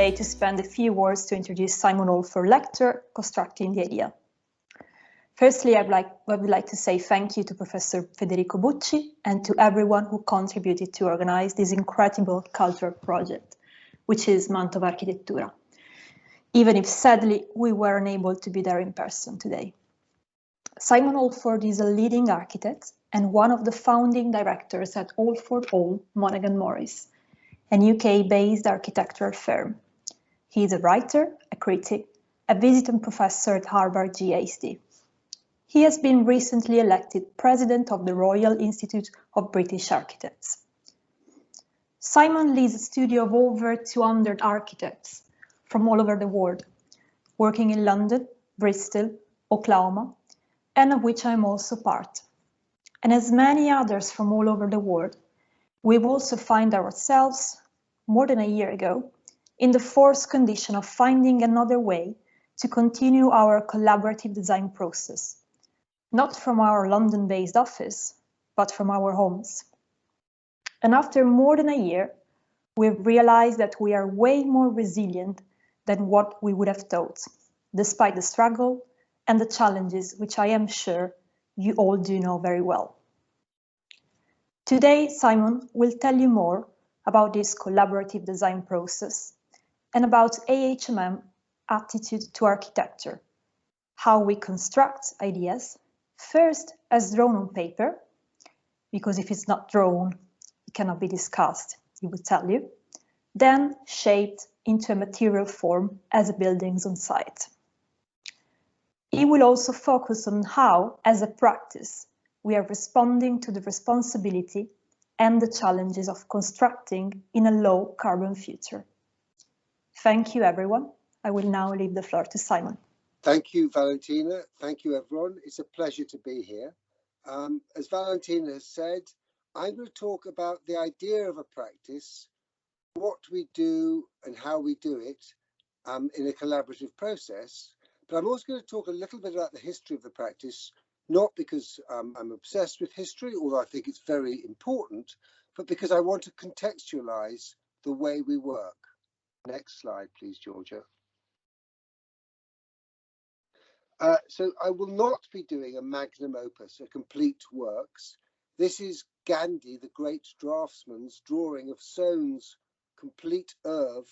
today to spend a few words to introduce Simon Alford lecture, Constructing the Idea. Firstly, I would like to say thank you to Professor Federico Bucci and to everyone who contributed to organize this incredible cultural project, which is Mantova Architettura, even if sadly we were unable to be there in person today. Simon Alford is a leading architect and one of the founding directors at Alford Hall Monaghan Morris, an UK-based architectural firm. He is a writer, a critic, a visiting professor at Harvard GASD. He has been recently elected president of the Royal Institute of British Architects. Simon leads a studio of over 200 architects from all over the world, working in London, Bristol, Oklahoma, and of which I'm also part. And as many others from all over the world, we've also found ourselves, more than a year ago, in the forced condition of finding another way to continue our collaborative design process, not from our London-based office, but from our homes. And after more than a year, we've realized that we are way more resilient than what we would have thought, despite the struggle and the challenges which I am sure you all do know very well. Today, Simon will tell you more about this collaborative design process and about AHMM attitude to architecture, how we construct ideas, first as drawn on paper, because if it's not drawn, it cannot be discussed, he will tell you, then shaped into a material form as buildings on site. He will also focus on how, as a practice, we are responding to the responsibility and the challenges of constructing in a low-carbon future. Thank you, everyone. I will now leave the floor to Simon. Thank you, Valentina. Thank you, everyone. It's a pleasure to be here. As Valentina has said, I'm going to talk about the idea of a practice, what we do and how we do it in a collaborative process. But I'm also going to talk a little bit about the history of the practice, not because I'm obsessed with history, although I think it's very important, but because I want to contextualize the way we work. Next slide, please, Georgia. So I will not be doing a magnum opus, a complete works. This is Gandhi, the great draftsman's drawing of Soane's complete oeuvre,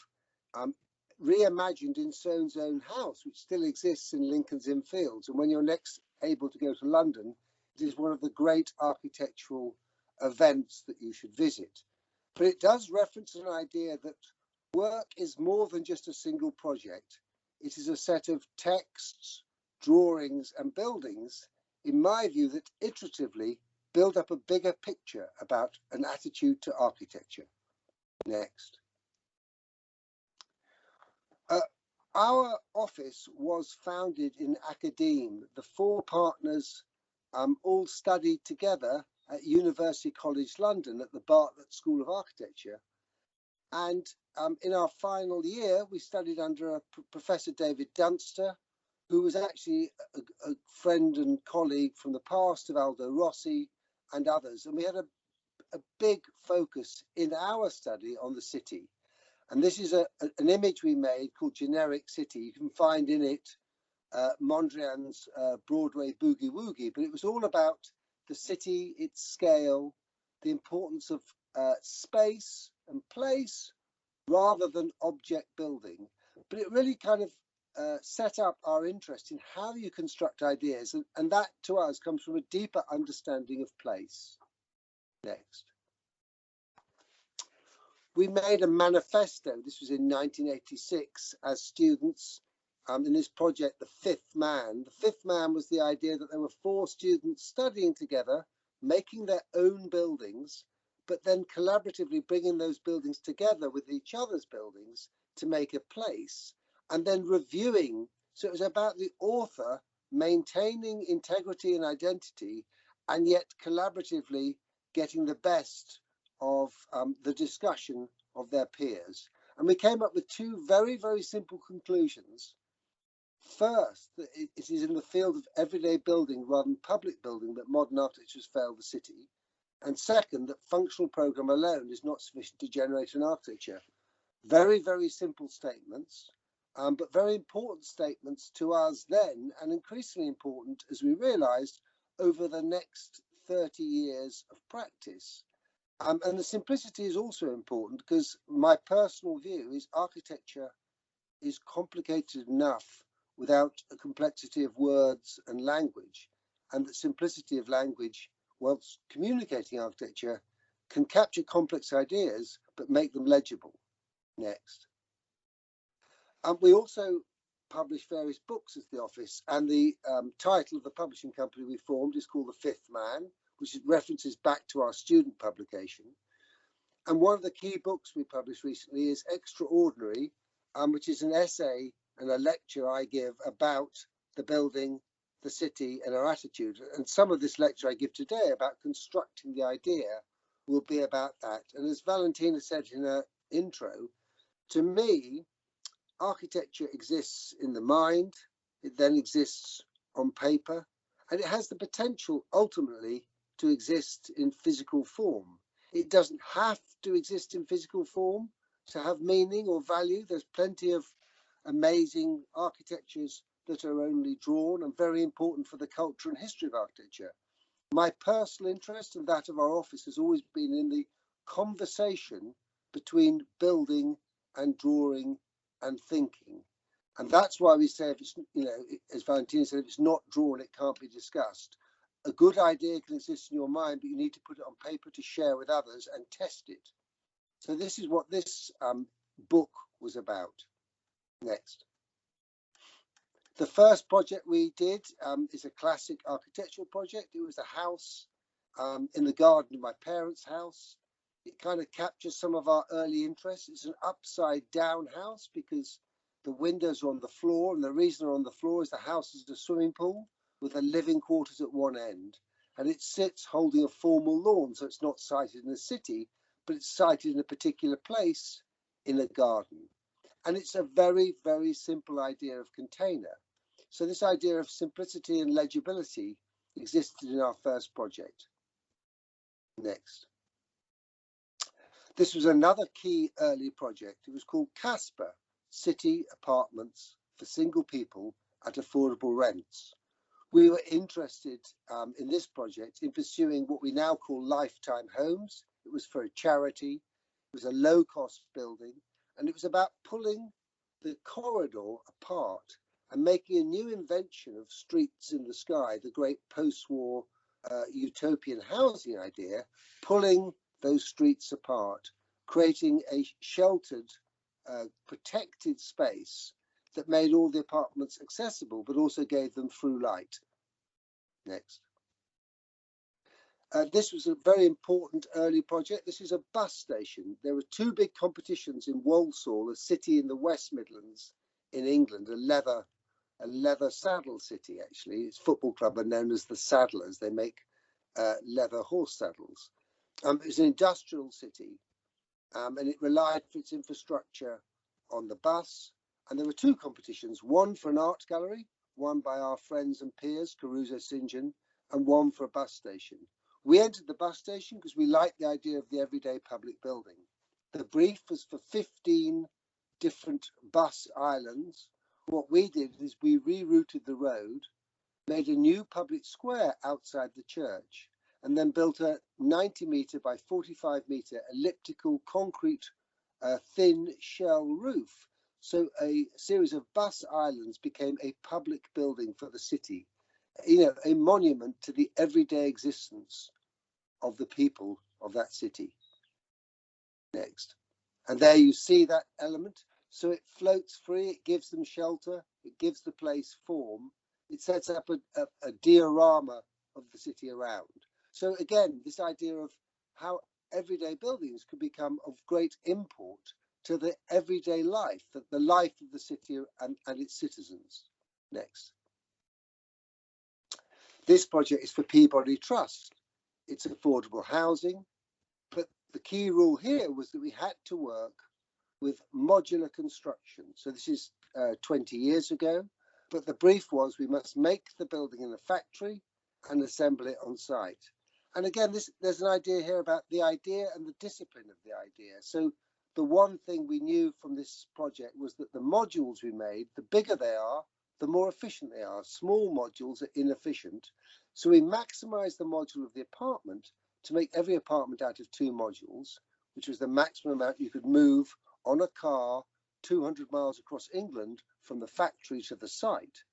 reimagined in Soane's own house, which still exists in Lincoln's Inn Fields. And when you're next able to go to London, it is one of the great architectural events that you should visit. But it does reference an idea that work is more than just a single project. It is a set of texts, drawings and buildings, in my view, that iteratively build up a bigger picture about an attitude to architecture. Next. Our office was founded in Academe. The four partners all studied together at University College London at the Bartlett School of Architecture. And in our final year, we studied under Professor David Dunster, who was actually a friend and colleague from the past of Aldo Rossi and others. And we had a big focus in our study on the city. And this is an image we made called Generic City. You can find in it Mondrian's Broadway Boogie Woogie, but it was all about the city, its scale, the importance of space and place rather than object building. But it really kind of set up our interest in how you construct ideas, and that to us comes from a deeper understanding of place. Next. We made a manifesto. This was in 1986 as students in this project, The Fifth Man. The Fifth Man was the idea that there were four students studying together, making their own buildings, but then collaboratively bringing those buildings together with each other's buildings to make a place, and then reviewing. So it was about the author maintaining integrity and identity, and yet collaboratively getting the best of the discussion of their peers. And we came up with two very, very simple conclusions. First, that it is in the field of everyday building rather than public building that modern architectures fail the city. And second, that functional program alone is not sufficient to generate an architecture. Very, very simple statements, but very important statements to us then, and increasingly important as we realized over the next 30 years of practice. And the simplicity is also important because my personal view is architecture is complicated enough without a complexity of words and language, and the simplicity of language, whilst communicating architecture, can capture complex ideas but make them legible. Next. We also publish various books as the office, and the title of the publishing company we formed is called The Fifth Man, which references back to our student publication. And one of the key books we published recently is Extraordinary, which is an essay and a lecture I give about the building, the city, and our attitude. And some of this lecture I give today about constructing the idea will be about that. And as Valentina said in her intro, to me, architecture exists in the mind, it then exists on paper, and it has the potential ultimately to exist in physical form. It doesn't have to exist in physical form to have meaning or value. There's plenty of amazing architectures that are only drawn and very important for the culture and history of architecture. My personal interest and that of our office has always been in the conversation between building and drawing and thinking. And that's why we say, if it's, as Valentina said, if it's not drawn, it can't be discussed. A good idea can exist in your mind, but you need to put it on paper to share with others and test it. So this is what this book was about. Next. The first project we did is a classic architectural project. It was a house in the garden of my parents' house. It kind of captures some of our early interests. It's an upside down house because the windows are on the floor, and the reason they're on the floor is the house is a swimming pool with the living quarters at one end, and it sits holding a formal lawn, so it's not sited in the city, but it's sited in a particular place in a garden. And it's a very, very simple idea of container. So this idea of simplicity and legibility existed in our first project. Next. This was another key early project. It was called Casper, City Apartments for Single People at Affordable Rents. We were interested in this project in pursuing what we now call lifetime homes. It was for a charity. It was a low-cost building, and it was about pulling the corridor apart and making a new invention of streets in the sky, the great post-war utopian housing idea, pulling those streets apart, creating a sheltered, protected space that made all the apartments accessible, but also gave them through light. Next. This was a very important early project. This is a bus station. There were two big competitions in Walsall, a city in the West Midlands in England, a leather saddle city, actually. Its football club are known as the Saddlers. They make leather horse saddles. It was an industrial city, and it relied for its infrastructure on the bus. And there were two competitions, one for an art gallery, one by our friends and peers, Caruso St. John, and one for a bus station. We entered the bus station because we liked the idea of the everyday public building. The brief was for 15 different bus islands. What we did is we rerouted the road, made a new public square outside the church, and then built a 90 metre by 45 metre elliptical concrete thin shell roof. So a series of bus islands became a public building for the city, a monument to the everyday existence of the people of that city. Next. And there you see that element. So it floats free, it gives them shelter, it gives the place form, it sets up a diorama of the city around. So again, this idea of how everyday buildings could become of great import to the everyday life, the life of the city and its citizens. Next. This project is for Peabody Trust. It's affordable housing, but the key rule here was that we had to work with modular construction. So this is 20 years ago, but the brief was we must make the building in a factory and assemble it on site. And again, there's an idea here about the idea and the discipline of the idea. So the one thing we knew from this project was that the modules we made, the bigger they are, the more efficient they are. Small modules are inefficient. So we maximized the module of the apartment to make every apartment out of 2 modules, which was the maximum amount you could move on a car 200 miles across England from the factory to the site.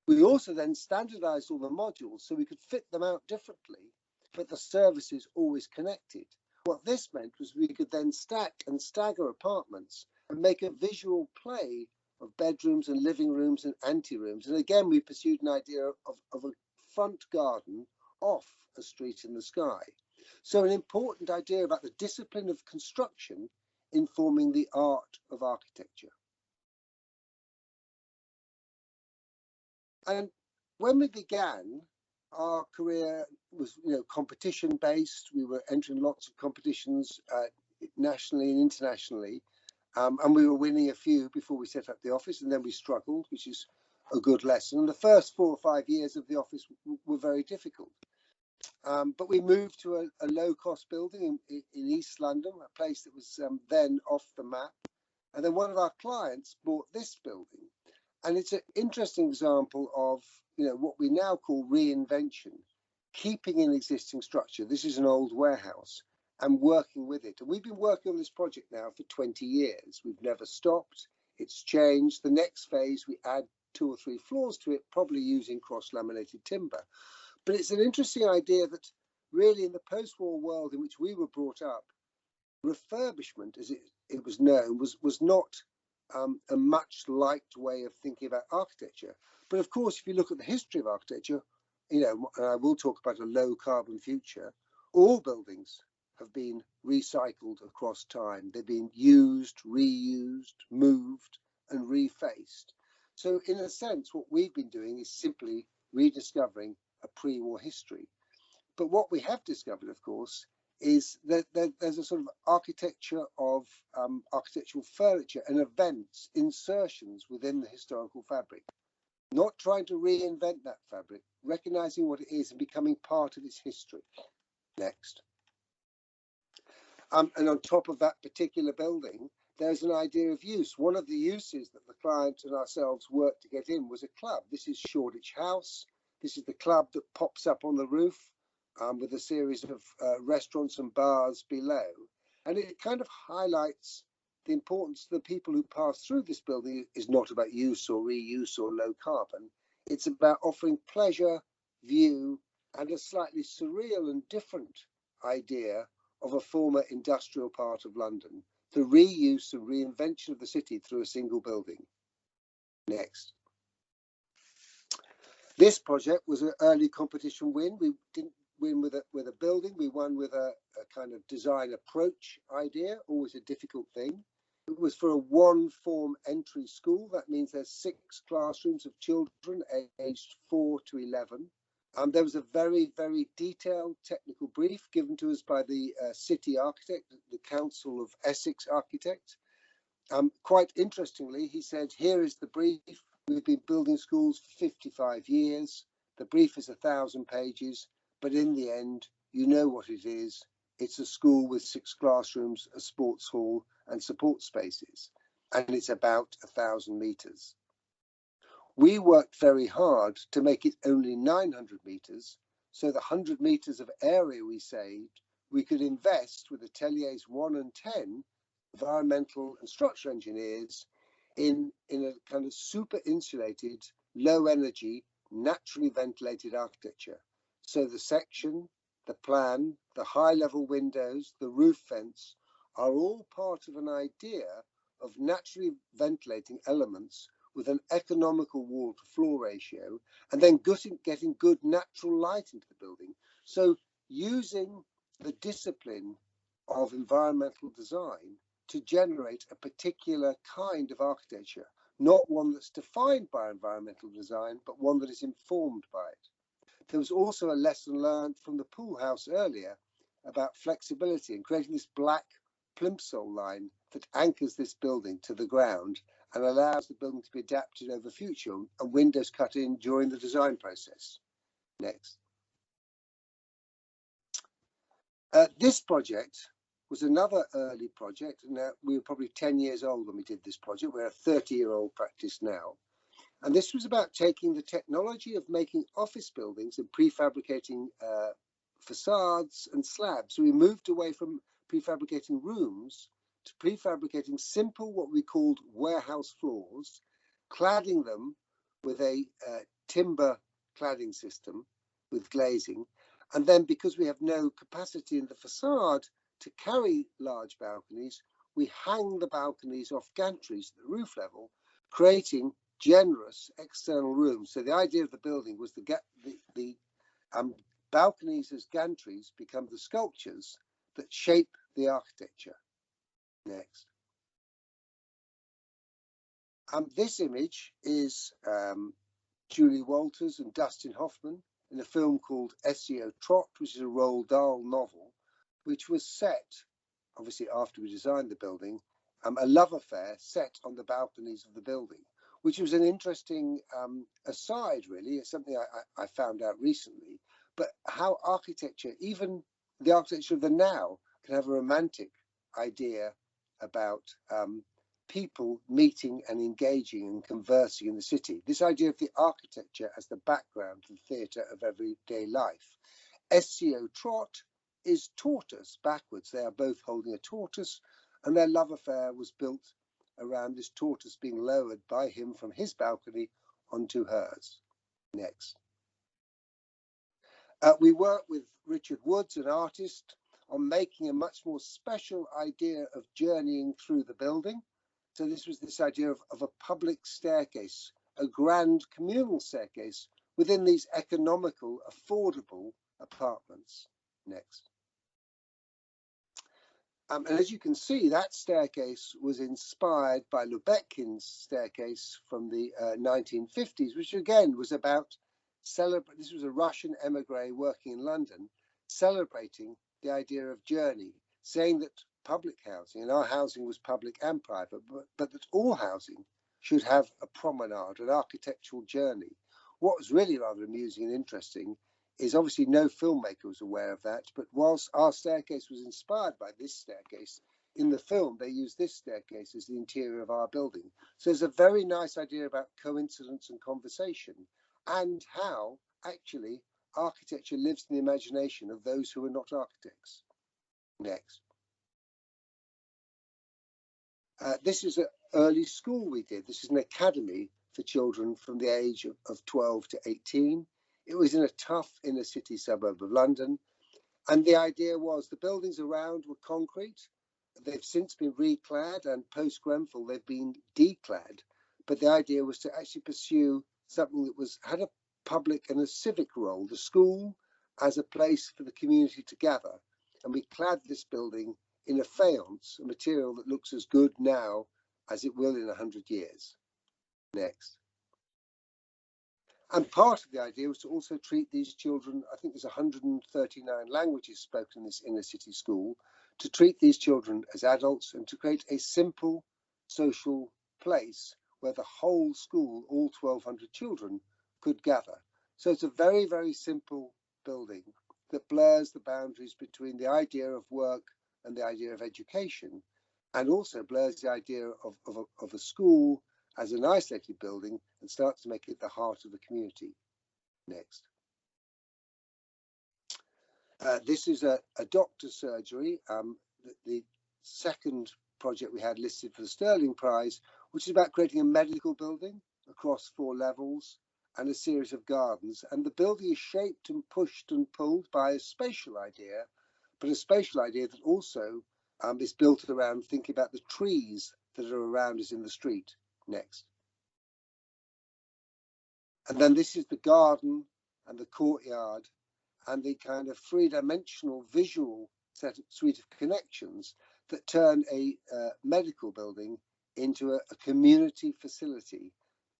We also then standardized all the modules so we could fit them out differently, but the services always connected. What this meant was we could then stack and stagger apartments and make a visual play of bedrooms and living rooms and anterooms. And again, we pursued an idea of a front garden off a street in the sky. So an important idea about the discipline of construction informing the art of architecture. And when we began, our career was, competition based. We were entering lots of competitions nationally and internationally, and we were winning a few before we set up the office, and then we struggled, which is a good lesson. And the first 4 or 5 years of the office were very difficult. But we moved to a low-cost building in East London, a place that was then off the map. And then one of our clients bought this building. And it's an interesting example of, what we now call reinvention, keeping an existing structure. This is an old warehouse, and working with it. And we've been working on this project now for 20 years. We've never stopped. It's changed. The next phase, we add 2 or 3 floors to it, probably using cross-laminated timber. But it's an interesting idea that really in the post-war world in which we were brought up, refurbishment, as it was known, was not a much liked way of thinking about architecture. But of course, if you look at the history of architecture, and I will talk about a low carbon future, all buildings have been recycled across time. They've been used, reused, moved, and refaced. So in a sense, what we've been doing is simply rediscovering a pre-war history. But what we have discovered, of course, is that there's a sort of architecture of architectural furniture and events, insertions within the historical fabric. Not trying to reinvent that fabric, recognizing what it is and becoming part of its history. Next. And on top of that particular building, there's an idea of use. One of the uses that the client and ourselves worked to get in was a club. This is Shoreditch House. This is the club that pops up on the roof with a series of restaurants and bars below. And it kind of highlights the importance to the people who pass through this building is not about use or reuse or low carbon. It's about offering pleasure, view, and a slightly surreal and different idea of a former industrial part of London, the reuse and reinvention of the city through a single building. Next. This project was an early competition win. We didn't win with a building, we won with a kind of design approach idea, always a difficult thing. It was for a 1-form entry school. That means there's 6 classrooms of children aged 4 to 11. There was a very, very detailed technical brief given to us by the city architect, the Council of Essex architect. Quite interestingly, he said, here is the brief. We've been building schools for 55 years. The brief is 1,000 pages, but in the end, you know what it is. It's a school with 6 classrooms, a sports hall, and support spaces, and it's about 1,000 meters. We worked very hard to make it only 900 meters, so the 100 meters of area we saved, we could invest with ateliers 1 and 10, environmental and structural engineers, in a kind of super insulated, low energy, naturally ventilated architecture. So the section, the plan, the high level windows, the roof fence are all part of an idea of naturally ventilating elements with an economical wall to floor ratio, and then getting good natural light into the building. So using the discipline of environmental design to generate a particular kind of architecture, not one that's defined by environmental design, but one that is informed by it. There was also a lesson learned from the pool house earlier about flexibility and creating this black plimsoll line that anchors this building to the ground and allows the building to be adapted over future and windows cut in during the design process. Next. This project was another early project. Now, we were probably 10 years old when we did this project. We're a 30-year-old practice now. And this was about taking the technology of making office buildings and prefabricating facades and slabs. So we moved away from prefabricating rooms to prefabricating simple, what we called warehouse floors, cladding them with a timber cladding system with glazing. And then because we have no capacity in the facade to carry large balconies, we hang the balconies off gantries at the roof level, creating generous external rooms. So the idea of the building was the balconies as gantries become the sculptures that shape the architecture. Next. This image is Julie Walters and Dustin Hoffman in a film called SEO Trot, which is a Roald Dahl novel, which was set, obviously after we designed the building, a love affair set on the balconies of the building, which was an interesting aside, really. It's something I found out recently, but how architecture, even the architecture of the now, can have a romantic idea about people meeting and engaging and conversing in the city. This idea of the architecture as the background to the theatre of everyday life. SEO Trot is tortoise backwards. They are both holding a tortoise, and their love affair was built around this tortoise being lowered by him from his balcony onto hers. Next. We worked with Richard Woods, an artist, on making a much more special idea of journeying through the building. So this was this idea of a public staircase, a grand communal staircase within these economical, affordable apartments. Next. And as you can see, that staircase was inspired by Lubetkin's staircase from the 1950s, which again was about this was a Russian emigre working in London, celebrating the idea of journey, saying that public housing, and our housing was public and private, but that all housing should have a promenade, an architectural journey. What was really rather amusing and interesting is obviously no filmmaker was aware of that, but whilst our staircase was inspired by this staircase, in the film they used this staircase as the interior of our building. So there's a very nice idea about coincidence and conversation, and how actually architecture lives in the imagination of those who are not architects. Next. This is an early school we did. This is an academy for children from the age of 12 to 18. It was in a tough inner city suburb of London. And the idea was the buildings around were concrete. They've since been reclad, and post-Grenfell they've been declad. But the idea was to actually pursue something that had a public and a civic role, the school as a place for the community to gather. And we clad this building in a faience, a material that looks as good now as it will in 100 years. Next. And part of the idea was to also treat these children, I think there's 139 languages spoken in this inner city school, to treat these children as adults and to create a simple social place where the whole school, all 1,200 children, could gather. So it's a very, very simple building that blurs the boundaries between the idea of work and the idea of education, and also blurs the idea of a school as an isolated building and starts to make it the heart of the community. Next. This is a doctor's surgery, the second project we had listed for the Sterling Prize, which is about creating a medical building across 4 levels and a series of gardens. And the building is shaped and pushed and pulled by a spatial idea, but a spatial idea that also is built around thinking about the trees that are around us in the street. Next. And then this is the garden and the courtyard and the kind of 3-dimensional visual suite of connections that turn a medical building into a community facility,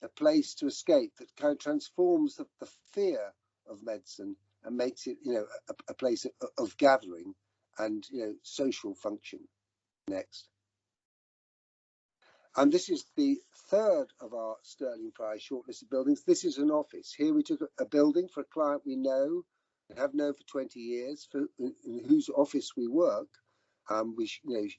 a place to escape that kind of transforms the fear of medicine and makes it, a place of gathering and, social function. Next. And this is the third of our Sterling Prize shortlisted buildings. This is an office. Here we took a building for a client we know and have known for 20 years, in whose office we work. we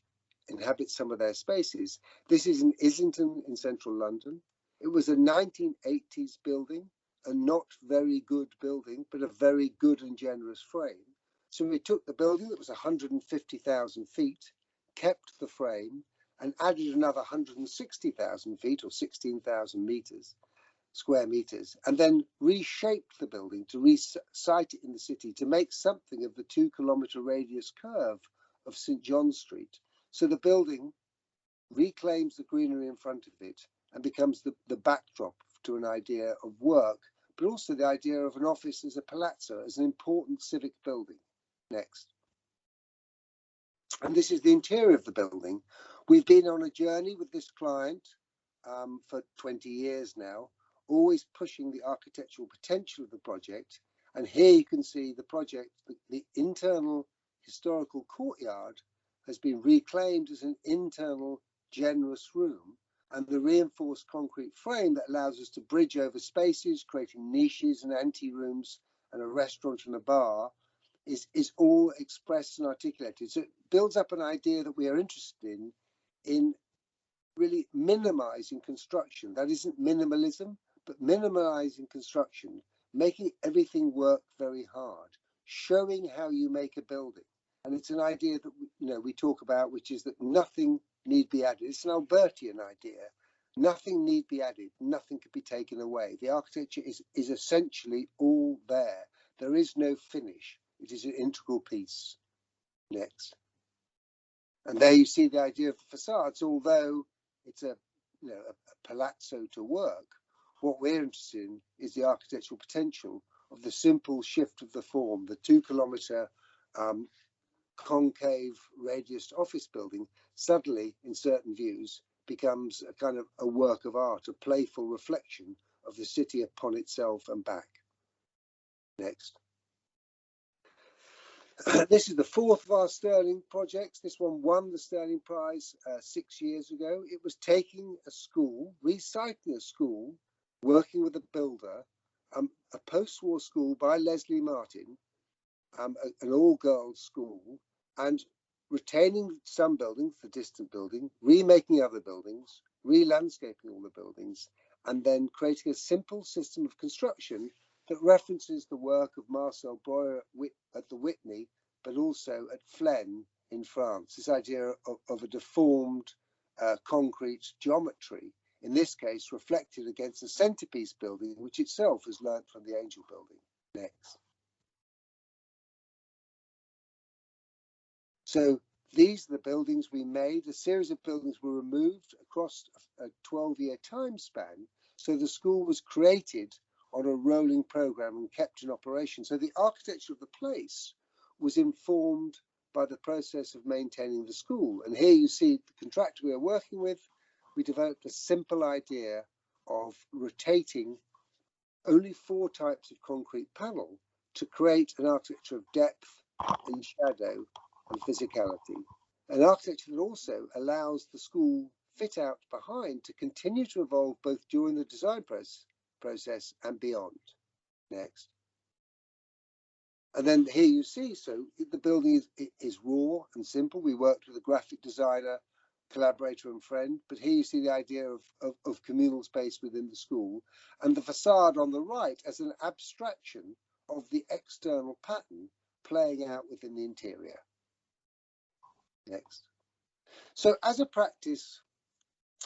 inhabit some of their spaces. This is in Islington in central London. It was a 1980s building, a not very good building, but a very good and generous frame. So we took the building that was 150,000 feet, kept the frame, and added another 160,000 feet or 16,000 square meters, and then reshaped the building to resite it in the city to make something of the 2-kilometre radius curve of St. John Street. So the building reclaims the greenery in front of it and becomes the backdrop to an idea of work, but also the idea of an office as a palazzo, as an important civic building. Next. And this is the interior of the building. We've been on a journey with this client for 20 years now, always pushing the architectural potential of the project. And here you can see the project, the internal historical courtyard has been reclaimed as an internal generous room, and the reinforced concrete frame that allows us to bridge over spaces, creating niches and ante-rooms and a restaurant and a bar, is all expressed and articulated. So it builds up an idea that we are interested in really minimizing construction. That isn't minimalism, but minimizing construction, making everything work very hard, showing how you make a building. And it's an idea that we talk about, which is that nothing need be added. It's an Albertian idea. Nothing need be added. Nothing could be taken away. The architecture is essentially all there. There is no finish. It is an integral piece. Next. And there you see the idea of the facades. Although it's a palazzo to work, what we're interested in is the architectural potential of the simple shift of the form, the 2-kilometre concave radius office building suddenly, in certain views, becomes a kind of a work of art, a playful reflection of the city upon itself and back. Next. This is the fourth of our Sterling projects. This one won the Sterling Prize 6 years ago. It was taking a school, reciting a school, working with a builder, a post-war school by Leslie Martin, an all-girls school, and retaining some buildings, the distant building, remaking other buildings, re-landscaping all the buildings, and then creating a simple system of construction that references the work of Marcel Breuer at the Whitney, but also at Flaine in France. This idea of a deformed concrete geometry, in this case reflected against the centerpiece building, which itself is learnt from the Angel building. Next. So these are the buildings we made. A series of buildings were removed across a 12-year time span. So the school was created on a rolling program and kept in operation. So the architecture of the place was informed by the process of maintaining the school. And here you see the contractor we are working with. We developed a simple idea of rotating only 4 types of concrete panel to create an architecture of depth and shadow and physicality. An architecture that also allows the school fit out behind to continue to evolve both during the design process and beyond. Next. And then here you see, so the building is raw and simple. We worked with a graphic designer, collaborator and friend, but here you see the idea of communal space within the school, and the facade on the right as an abstraction of the external pattern playing out within the interior. Next. So as a practice,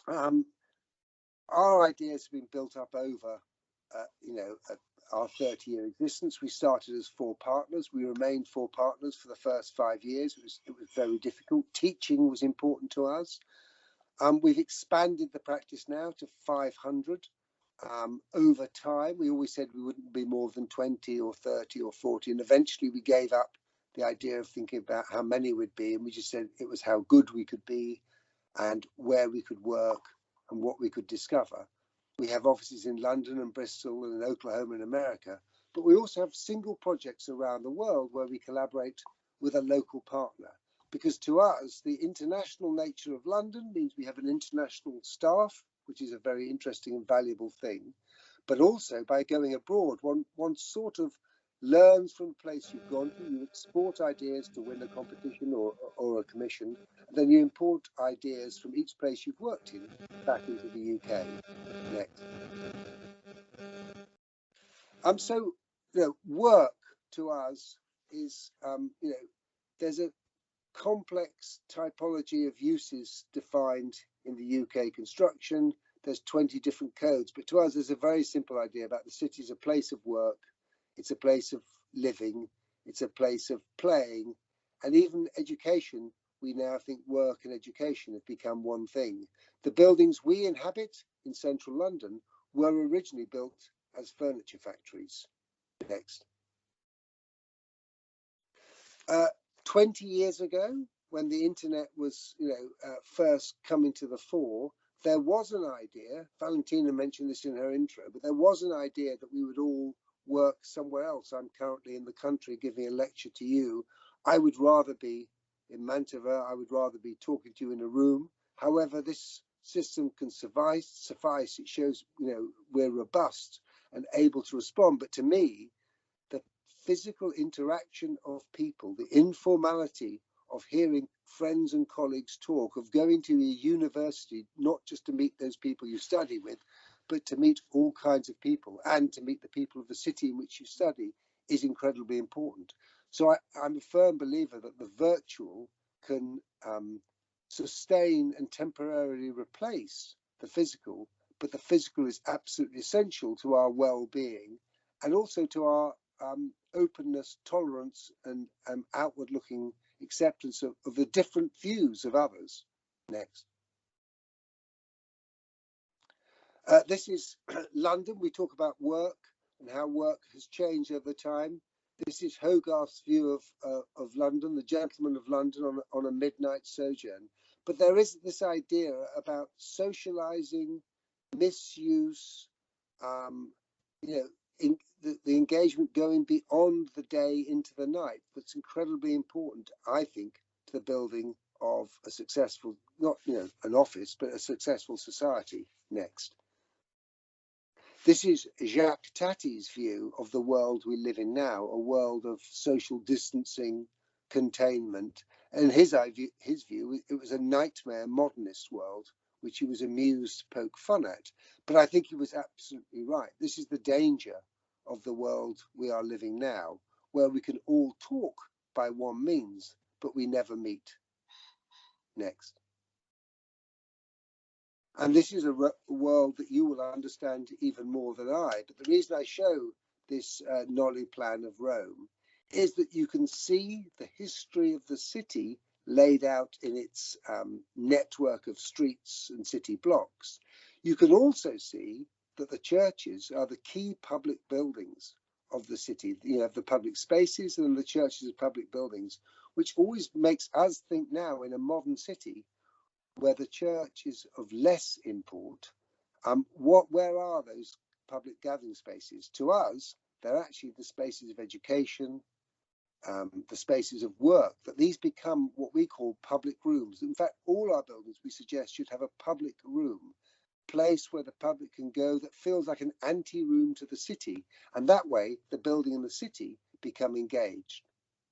our ideas have been built up over, our 30-year existence. We started as 4 partners. We remained 4 partners for the first 5 years. It was very difficult. Teaching was important to us. We've expanded the practice now to 500. Over time, we always said we wouldn't be more than 20 or 30 or 40, and eventually we gave up the idea of thinking about how many would be, and we just said it was how good we could be and where we could work and what we could discover. We have offices in London and Bristol and in Oklahoma and America, but we also have single projects around the world where we collaborate with a local partner. Because to us, the international nature of London means we have an international staff, which is a very interesting and valuable thing. But also by going abroad, one sort of learns from the place you've gone to. You export ideas to win a competition or a commission, and then you import ideas from each place you've worked in back into the UK. Next. So, work to us is, there's a complex typology of uses defined in the UK construction. There's 20 different codes, but to us, there's a very simple idea about the city as a place of work. It's a place of living. It's a place of playing, and even education. We now think work and education have become one thing. The buildings we inhabit in central London were originally built as furniture factories. Next. 20 years ago, when the internet was, first coming to the fore, there was an idea, Valentina mentioned this in her intro, but there was an idea that we would all work somewhere else. I'm currently in the country giving a lecture to you. I would rather be in Mantova. I would rather be talking to you in a room. However, this system can suffice. It shows, we're robust and able to respond. But to me, the physical interaction of people, the informality of hearing friends and colleagues talk, of going to a university, not just to meet those people you study with, but to meet all kinds of people and to meet the people of the city in which you study, is incredibly important. So I'm a firm believer that the virtual can sustain and temporarily replace the physical, but the physical is absolutely essential to our well-being and also to our openness, tolerance, and outward-looking acceptance of the different views of others. Next. This is London. We talk about work and how work has changed over time. This is Hogarth's view of London, the gentleman of London on a midnight sojourn. But there is this idea about socializing, misuse, the engagement going beyond the day into the night. That's incredibly important, I think, to the building of a successful, not an office, but a successful society. Next. This is Jacques Tati's view of the world we live in now, a world of social distancing, containment. And his view, it was a nightmare modernist world, which he was amused to poke fun at. But I think he was absolutely right. This is the danger of the world we are living now, where we can all talk by one means, but we never meet. Next. And this is a world that you will understand even more than I. But the reason I show this Nolli plan of Rome is that you can see the history of the city laid out in its network of streets and city blocks. You can also see that the churches are the key public buildings of the city. You have the public spaces and the churches are public buildings, which always makes us think now in a modern city where the church is of less import, where are those public gathering spaces? To us, they're actually the spaces of education, the spaces of work, that these become what we call public rooms. In fact, all our buildings, we suggest, should have a public room, place where the public can go that feels like an ante-room to the city. And that way, the building and the city become engaged.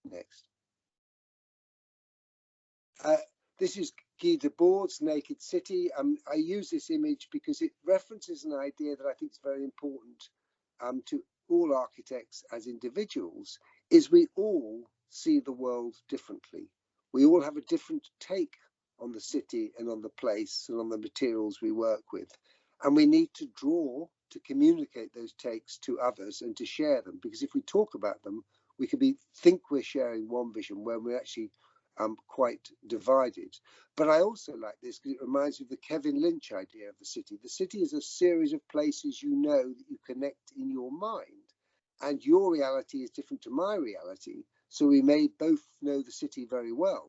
Next. This is Guy Debord's Naked City. I use this image because it references an idea that I think is very important to all architects as individuals, is we all see the world differently. We all have a different take on the city and on the place and on the materials we work with. And we need to draw to communicate those takes to others and to share them, because if we talk about them, we can think we're sharing one vision when we're actually quite divided. But I also like this because it reminds me of the Kevin Lynch idea of the city. The city is a series of places that you connect in your mind, and your reality is different to my reality. So we may both know the city very well,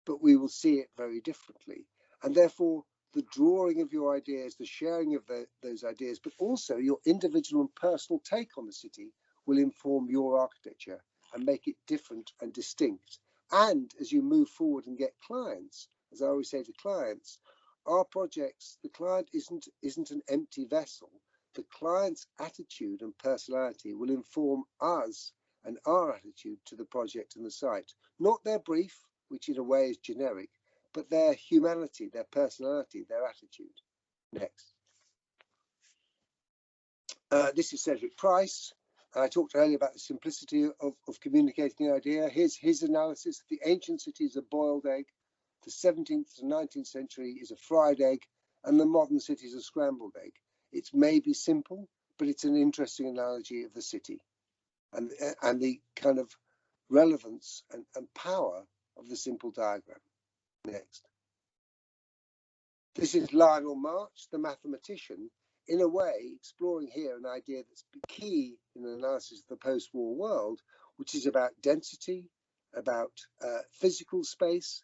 but we will see it very differently. And therefore, the drawing of your ideas, the sharing of those ideas, but also your individual and personal take on the city will inform your architecture and make it different and distinct. And as you move forward and get clients, as I always say to clients, our projects, the client isn't an empty vessel. The client's attitude and personality will inform us and our attitude to the project and the site. Not their brief, which in a way is generic, but their humanity, their personality, their attitude. Next. This is Cedric Price. I talked earlier about the simplicity of communicating an idea. Here's his analysis. The ancient city is a boiled egg. The 17th to 19th century is a fried egg. And the modern city is a scrambled egg. It's maybe simple, but it's an interesting analogy of the city and the kind of relevance and power of the simple diagram. Next. This is Lionel March, the mathematician, in a way exploring here an idea that's key in the analysis of the post-war world, which is about density, about physical space,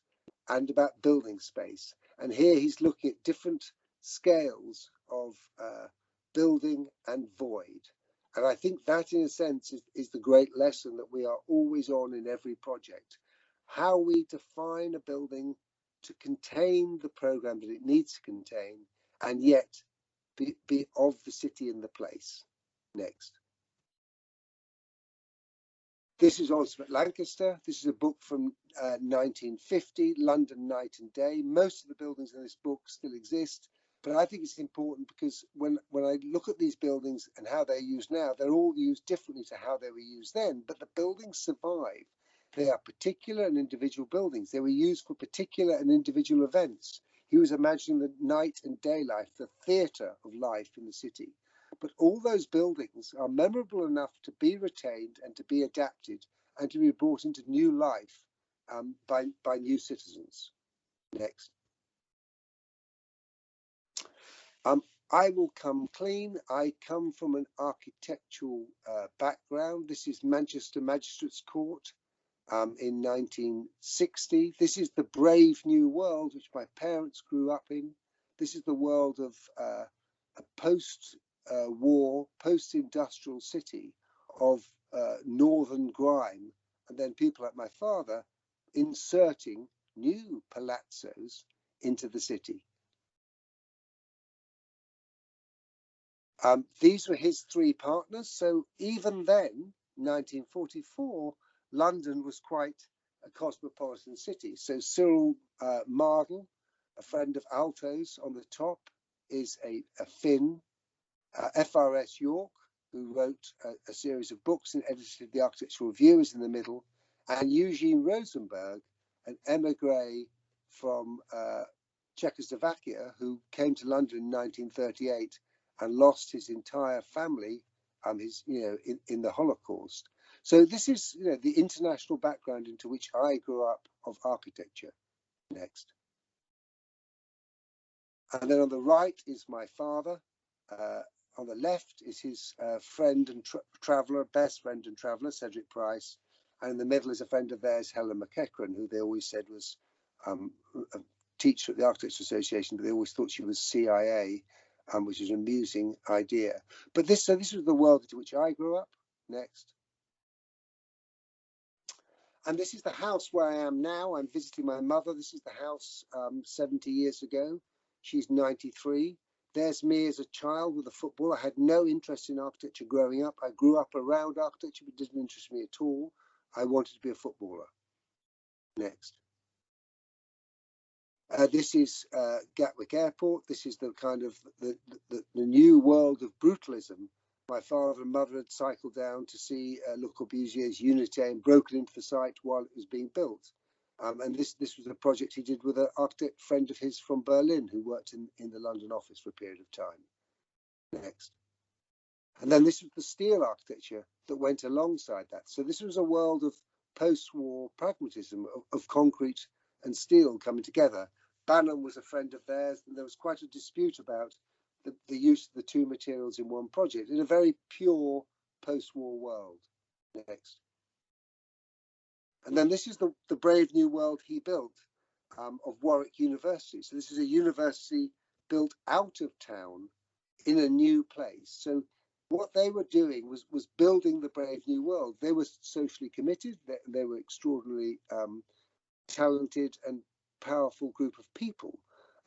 and about building space. And here he's looking at different scales of building and void. And I think that, in a sense, is the great lesson that we are always on in every project. How we define a building to contain the program that it needs to contain, and yet be of the city and the place. Next. This is also at Lancaster. This is a book from 1950, London Night and Day. Most of the buildings in this book still exist, but I think it's important because when I look at these buildings and how they're used now, they're all used differently to how they were used then, but the buildings survive. They are particular and individual buildings. They were used for particular and individual events. He was imagining the night and day life, the theatre of life in the city. But all those buildings are memorable enough to be retained and to be adapted and to be brought into new life by new citizens. Next. I will come clean. I come from an architectural background. This is Manchester Magistrates Court in 1960. This is the brave new world which my parents grew up in. This is the world of a post-war, post-industrial city of northern grime, and then people like my father inserting new palazzos into the city. These were his three partners. So even then, 1944, London was quite a cosmopolitan city. So Cyril Mardell, a friend of Alto's on the top, is a Finn. FRS York, who wrote a series of books and edited the Architectural Review, is in the middle. And Eugene Rosenberg, an emigre from Czechoslovakia, who came to London in 1938 and lost his entire family in the Holocaust. So this is the international background into which I grew up of architecture. Next. And then on the right is my father. On the left is his friend and traveller, best friend and traveller, Cedric Price. And in the middle is a friend of theirs, Helen McEachran, who they always said was a teacher at the Architects Association, but they always thought she was CIA, which is an amusing idea. But this was the world into which I grew up. Next. And this is the house where I am now. I'm visiting my mother. This is the house 70 years ago. She's 93. There's me as a child with a football. I had no interest in architecture growing up. I grew up around architecture, but it didn't interest me at all. I wanted to be a footballer. Next. This is Gatwick Airport. This is the kind of the new world of brutalism. My father and mother had cycled down to see Le Corbusier's Unité and broken into the site while it was being built. And this was a project he did with an architect friend of his from Berlin who worked in the London office for a period of time. Next. And then this was the steel architecture that went alongside that. So this was a world of post-war pragmatism, of concrete and steel coming together. Banham was a friend of theirs, and there was quite a dispute about the use of the two materials in one project in a very pure post-war world. Next. And then this is the brave new world he built of Warwick University. So this is a university built out of town in a new place. So what they were doing was building the brave new world. They were socially committed. They were extraordinarily talented and powerful group of people.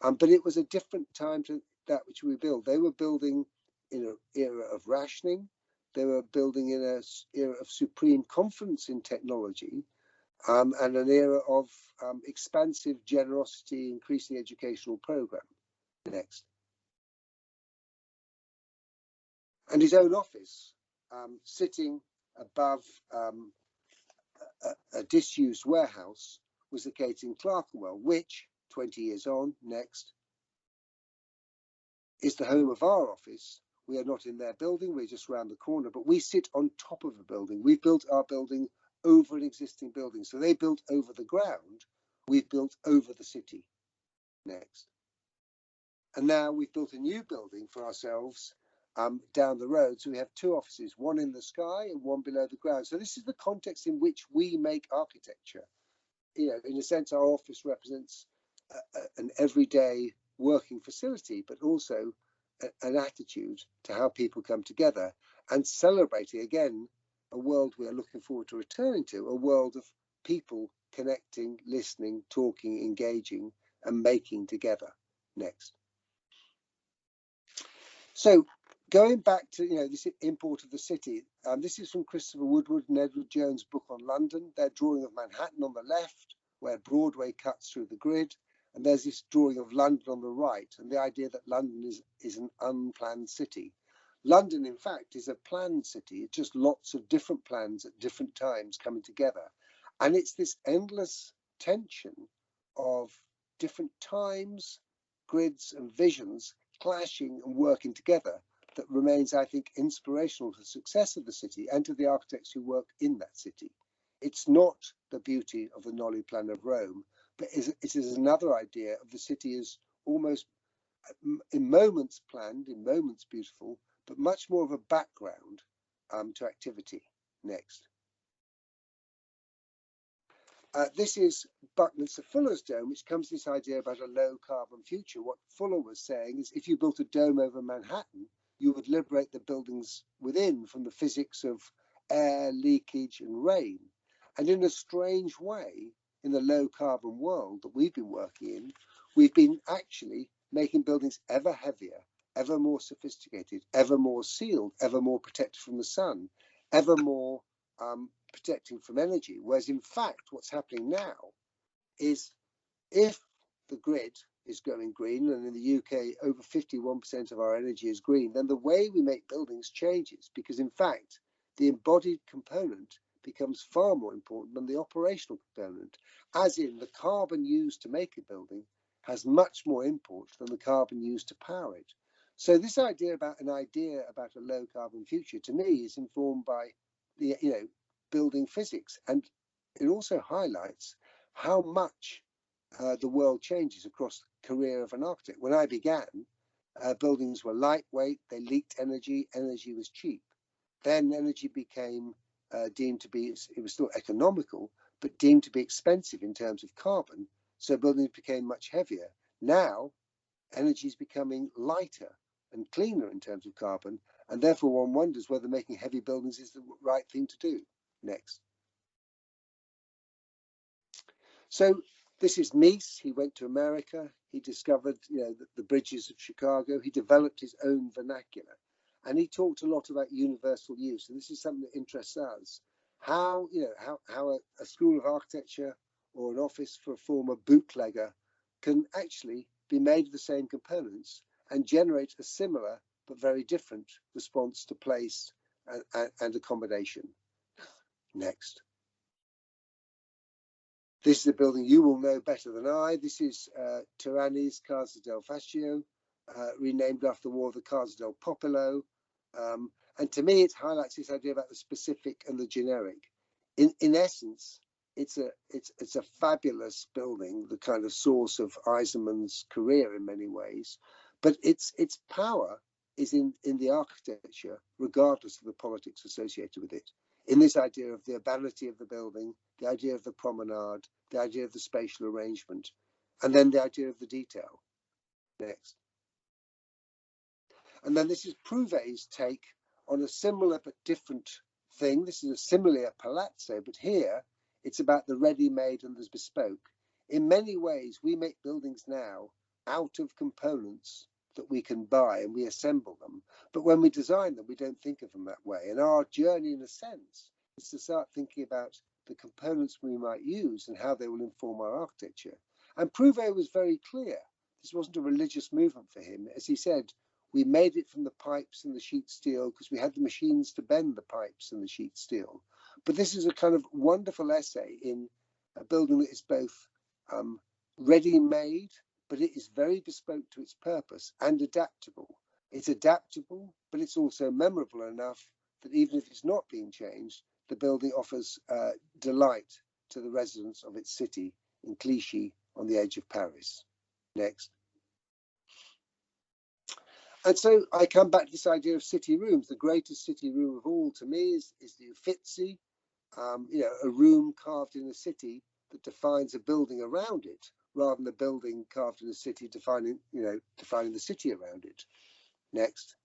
But it was a different time to that which we built. They were building in an era of rationing. they were building in an era of supreme confidence in technology, and an era of expansive generosity, increasing educational program. Next. And his own office, sitting above a disused warehouse, was located in Clerkenwell, which 20 years on, next, is the home of our office. We are not in their building, we're just around the corner, but we sit on top of a building. We've built our building over an existing building. So they built over the ground, we've built over the city. Next. And now we've built a new building for ourselves down the road. So we have two offices, one in the sky and one below the ground. So this is the context in which we make architecture. You know, in a sense, our office represents an everyday working facility, but also an attitude to how people come together and celebrating, again, a world we are looking forward to returning to, a world of people connecting, listening, talking, engaging, and making together. Next. So going back to, you know, this import of the city, this is from Christopher Woodward and Edward Jones' book on London. Their drawing of Manhattan on the left, where Broadway cuts through the grid, and there's this drawing of London on the right, and the idea that London is an unplanned city. London, in fact, is a planned city. It's just lots of different plans at different times coming together. And it's this endless tension of different times, grids and visions clashing and working together that remains, I think, inspirational to the success of the city and to the architects who work in that city. It's not the beauty of the Nolli plan of Rome, but it is another idea of the city as almost in moments planned, in moments beautiful, but much more of a background to activity. Next. This is Buckminster Fuller's dome, which comes to this idea about a low carbon future. What Fuller was saying is if you built a dome over Manhattan, you would liberate the buildings within from the physics of air, leakage and rain. And in a strange way, in the low carbon world that we've been working in, we've been actually making buildings ever heavier, ever more sophisticated, ever more sealed, ever more protected from the sun, ever more protecting from energy. Whereas in fact, what's happening now is if the grid is going green, and in the UK, over 51% of our energy is green, then the way we make buildings changes, because in fact, the embodied component becomes far more important than the operational component, as in the carbon used to make a building has much more import than the carbon used to power it. So this idea about a low carbon future, to me, is informed by the, you know, building physics, and it also highlights how much the world changes across the career of an architect. When I began, buildings were lightweight, they leaked energy, energy was cheap. Then energy became deemed to be, it was still economical, but deemed to be expensive in terms of carbon. So buildings became much heavier. Now, energy is becoming lighter and cleaner in terms of carbon, and therefore one wonders whether making heavy buildings is the right thing to do. Next. So this is Mies. He went to America. He discovered, you know, the bridges of Chicago. He developed his own vernacular, and he talked a lot about universal use. And this is something that interests us. How, you know, how a school of architecture or an office for a former bootlegger can actually be made of the same components and generate a similar but very different response to place and accommodation. Next. This is a building you will know better than I. This is Tirani's Casa del Fascio, renamed after the War of the Casa del Popolo. And to me, it highlights this idea about the specific and the generic. In essence, it's a fabulous building, the kind of source of Eisenman's career in many ways. But its power is in the architecture, regardless of the politics associated with it. In this idea of the urbanity of the building, the idea of the promenade, the idea of the spatial arrangement, and then the idea of the detail. Next. And then this is Prouvé's take on a similar but different thing. This is a simile a palazzo, but here it's about the ready-made and the bespoke. In many ways, we make buildings now out of components that we can buy and we assemble them. But when we design them, we don't think of them that way. And our journey, in a sense, is to start thinking about the components we might use and how they will inform our architecture. And Prouvé was very clear. This wasn't a religious movement for him. As he said, we made it from the pipes and the sheet steel because we had the machines to bend the pipes and the sheet steel. But this is a kind of wonderful essay in a building that is both ready-made, but it is very bespoke to its purpose and adaptable. It's adaptable, but it's also memorable enough that even if it's not being changed, the building offers delight to the residents of its city in Clichy on the edge of Paris. Next. And so I come back to this idea of city rooms. The greatest city room of all to me is the Uffizi, a room carved in a city that defines a building around it, rather than a building carved in a city defining the city around it. Next.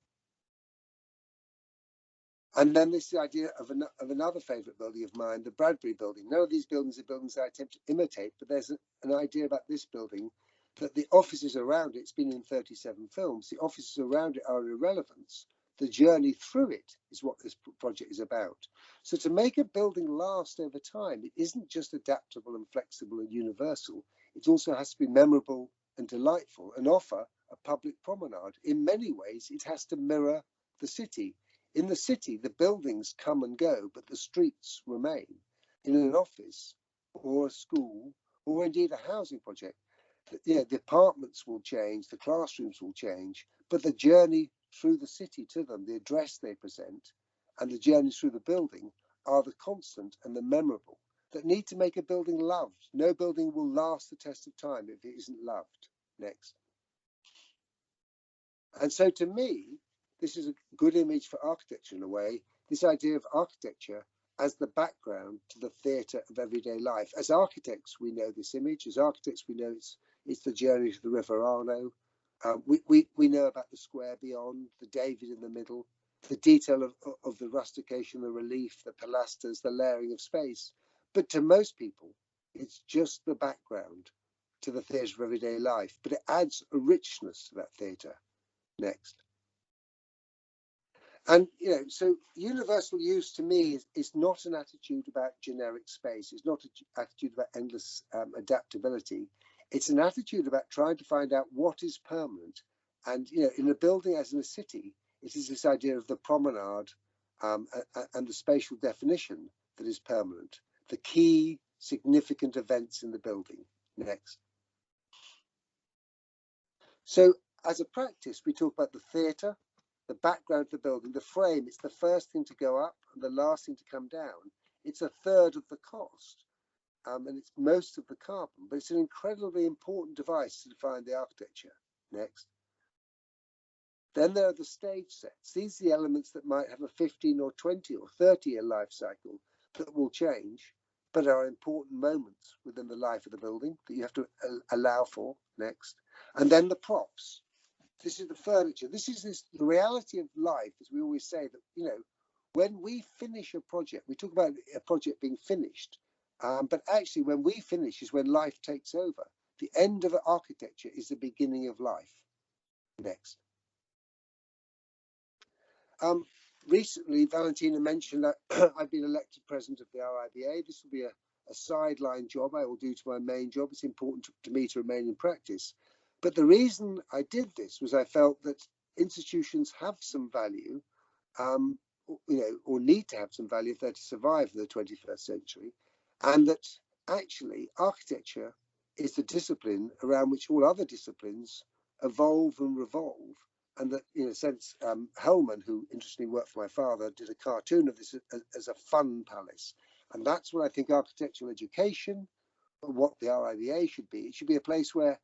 And then this idea of another favourite building of mine, the Bradbury Building. None of these buildings are buildings I attempt to imitate, but there's an idea about this building that the offices around it, it's been in 37 films, the offices around it are irrelevance. The journey through it is what this project is about. So to make a building last over time, it isn't just adaptable and flexible and universal. It also has to be memorable and delightful and offer a public promenade. In many ways, it has to mirror the city. In the city, the buildings come and go, but the streets remain. In an office or a school or indeed a housing project, the apartments will change, the classrooms will change, but the journey through the city to them, the address they present, and the journey through the building are the constant and the memorable that need to make a building loved. No building will last the test of time if it isn't loved. Next. And so to me, this is a good image for architecture in a way, this idea of architecture as the background to the theatre of everyday life. As architects, we know this image. As architects, we know it's the journey to the River Arno. We know about the square beyond, the David in the middle, the detail of the rustication, the relief, the pilasters, the layering of space. But to most people, it's just the background to the theatre of everyday life, but it adds a richness to that theatre. Next. And, so universal use to me is not an attitude about generic space. It's not an attitude about endless adaptability. It's an attitude about trying to find out what is permanent. And, in a building as in a city, it is this idea of the promenade and the spatial definition that is permanent. The key significant events in the building. Next. So as a practice, we talk about the theatre, the background of the building, the frame. It's the first thing to go up and the last thing to come down. It's a third of the cost, and it's most of the carbon, but it's an incredibly important device to define the architecture. Next. Then there are the stage sets. These are the elements that might have a 15 or 20 or 30-year life cycle that will change, but are important moments within the life of the building that you have to allow for. Next. And then the props. This is the furniture. This is the reality of life, as we always say, that, when we finish a project, we talk about a project being finished, but actually when we finish is when life takes over. The end of architecture is the beginning of life. Next. Recently, Valentina mentioned that I've been elected president of the RIBA. This will be a sideline job I will do to my main job. It's important to me to remain in practice. But the reason I did this was I felt that institutions have some value, or need to have some value if they're to survive in the 21st century, and that actually architecture is the discipline around which all other disciplines evolve and revolve. And that, in a sense, Hellman, who interestingly worked for my father, did a cartoon of this as a fun palace. And that's what I think architectural education, what the RIBA should be. It should be a place where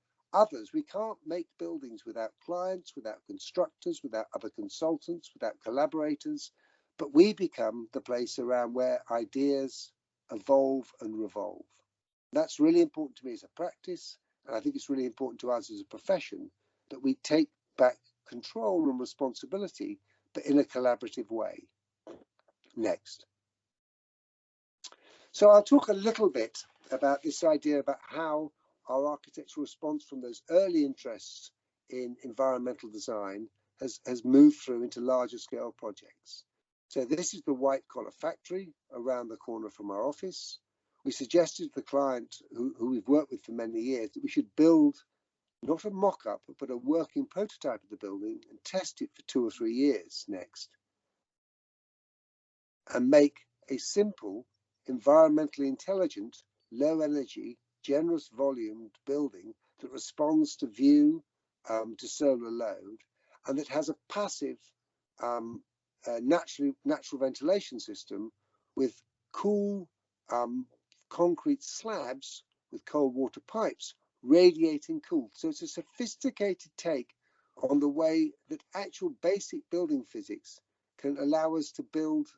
we can't make buildings without clients, without constructors, without other consultants, without collaborators, but we become the place around where ideas evolve and revolve. That's really important to me as a practice, and I think it's really important to us as a profession that we take back control and responsibility, but in a collaborative way. Next. So I'll talk a little bit about this idea about how our architectural response from those early interests in environmental design has moved through into larger scale projects. So this is the white collar factory around the corner from our office. We suggested to the client who we've worked with for many years that we should build not a mock-up, but a working prototype of the building and test it for 2 or 3 years next. And make a simple, environmentally intelligent, low energy, generous volumed building that responds to view, to solar load, and that has a passive natural ventilation system with cool concrete slabs with cold water pipes radiating cool. So it's a sophisticated take on the way that actual basic building physics can allow us to build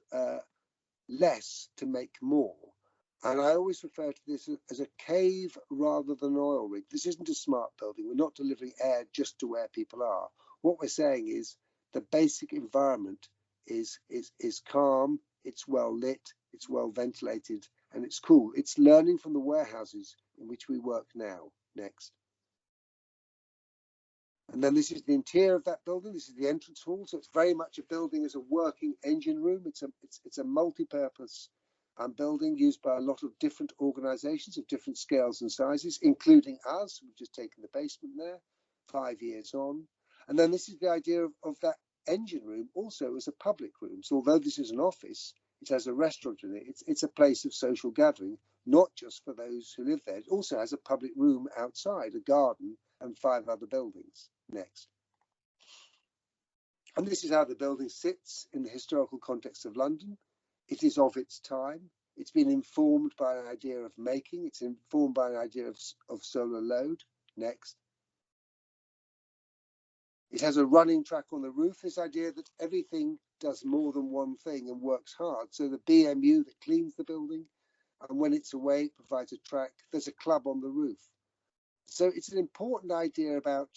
less to make more. And I always refer to this as a cave rather than an oil rig. This isn't a smart building. We're not delivering air just to where people are. What we're saying is the basic environment is calm, it's well lit, it's well ventilated, and it's cool. It's learning from the warehouses in which we work now. Next. And then this is the interior of that building. This is the entrance hall. So it's very much a building as a working engine room. It's a multi-purpose building used by a lot of different organizations of different scales and sizes, including us. We've just taken the basement there, 5 years on. And then this is the idea of that engine room also as a public room. So although this is an office, it has a restaurant in it. It's a place of social gathering, not just for those who live there. It also has a public room outside, a garden, and 5 other buildings. Next. And this is how the building sits in the historical context of London. It is of its time. It's been informed by an idea of making. It's informed by an idea of solar load. Next. It has a running track on the roof, this idea that everything does more than one thing and works hard. So the BMU that cleans the building, and when it's away, it provides a track. There's a club on the roof. So it's an important idea about